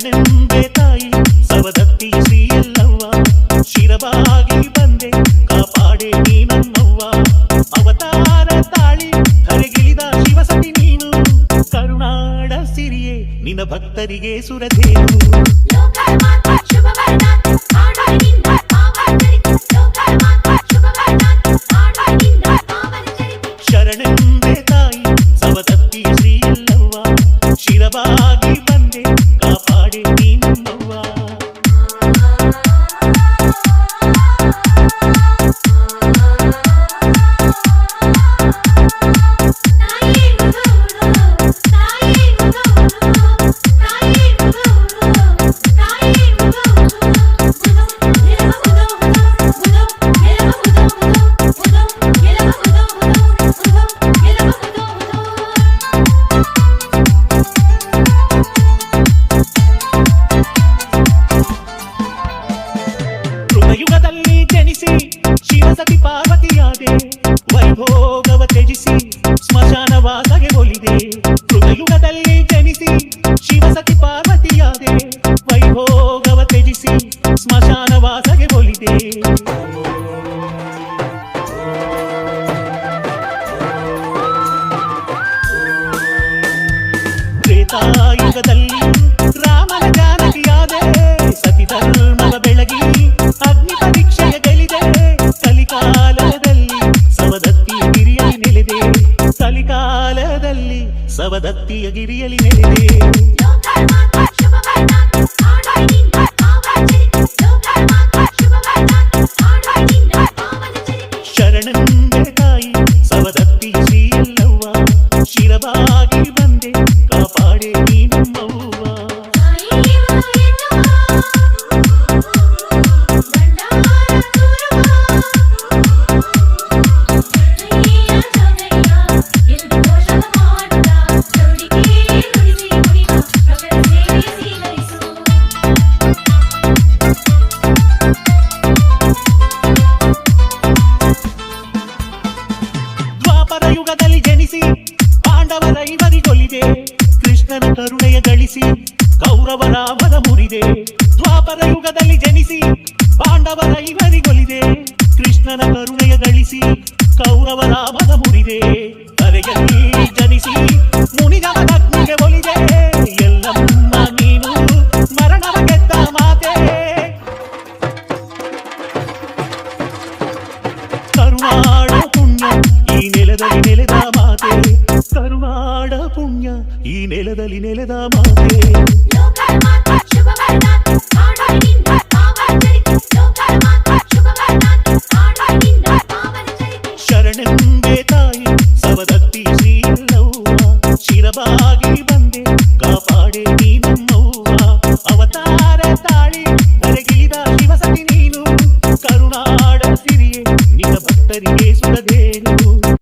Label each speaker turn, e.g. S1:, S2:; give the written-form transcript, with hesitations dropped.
S1: ಶರಣೆಂಬೆ ತಾಯಿ ಸವದತ್ತಿ ಶ್ರೀ ಎಲ್ಲವ್ವ ಶಿರವಾಗಿ ಬಂದೆ ಕಾಪಾಡೆ ನೀ ನನ್ನವ್ವ ಅವತಾರ ತಾಳಿ ಧರೆಗಿಳಿದ ಶಿವಸತಿ ನೀನು ಕರುನಾಡ ಸಿರಿಯೇ ನಿನ್ನ ಭಕ್ತರಿಗೆ ಸುರದೇವು ಶರಣೆಂಬೆ ತಾಯಿ ಸವದತ್ತಿ ಶ್ರೀ ಎಲ್ಲವ್ವ ಶಿರವಾಗಿ ಬಂದೆ ಕಾಪಾಡೆ ನೀ ನನ್ನವ್ವ ಯುಗದಲ್ಲಿ ಜನಿಸಿ ಶಿವಸತಿ ಪಾರ್ವತಿಯಾದೆ ವೈಭೋಗವ ತ್ಯಜಿಸಿ ಸ್ಮಶಾನವಾಸಗೆ ಒಲಿದೆ ಕೃತಯುಗದಲ್ಲಿ ಜನಿಸಿ ಶಿವಸತಿ ಪಾರ್ವತಿಯಾದೆ ವೈಭೋಗವ ತ್ಯಜಿಸಿ ಸ್ಮಶಾನವಾಸಗೆ ಒಲಿದೆ ತ್ರೇತಾಯುಗದಲ್ಲಿ ರಾಮನ ಜಾನಕಿಯಾದೆ ಸತಿ ಧರ್ಮವ ಬೆಳಗಿ ಅಗ್ನಿ ಪರೀಕ್ಷೆಯ ಗೆಲಿದೆ ಕಲಿಕಾಲದಲ್ಲಿ ಸವದತ್ತಿಯ ಗಿರಿಯಲಿ ನೆಲೆದೆ ಕಲಿಕಾಲದಲ್ಲಿ ಸವದತ್ತಿಯ ಗಿರಿಯಲಿ ನೆಲೆದೆ ಶರಣೆಂಬೆ ತಾಯಿ ಸವದತ್ತಿ ಶ್ರೀ ಎಲ್ಲವ್ವ ಶಿರವಾಗಿ ಬಂದೆ ಕಾಪಾಡೆ ನೀ ನಮ್ಮವ್ವ ಯುಗದಲ್ಲಿ ಜನಿಸಿ ಪಾಂಡವರ ಇವರಿಗೊಲಿದೆ ಕೃಷ್ಣನ ಕರುಣೆಯ ಗಳಿಸಿ ಕೌರವ ರಾಮನ ಮುರಿದೆ ದ್ವಾಪರ ಯುಗದಲ್ಲಿ ಜನಿಸಿ ಪಾಂಡವರ ಇವರಿಗೊಲಿದೆ ಕೃಷ್ಣನ ಕರುಣೆಯ ಗಳಿಸಿ ಕೌರವ ರಾಮನ ಮುರಿದೆ ಕರೆಯಲ್ಲಿ ಜನಿಸಿ ಮುನಿಗವನ ಅಗ್ನಿಗೆ ಒಲಿದೆ ಎಲ್ಲಮ್ಮ ನೀನು ಮರಣವ ಗೆದ್ದ ಮಾತೆ ಕರುನಾಡ ಪುಣ್ಯ ಈ ನೆಲದಲ್ಲಿ ನೆಲೆದ ಮಾತೆ ಕರುನಾಡ ಪುಣ್ಯ ಈ ನೆಲದಲ್ಲಿ ನೆಲೆದ ಮಾತೆ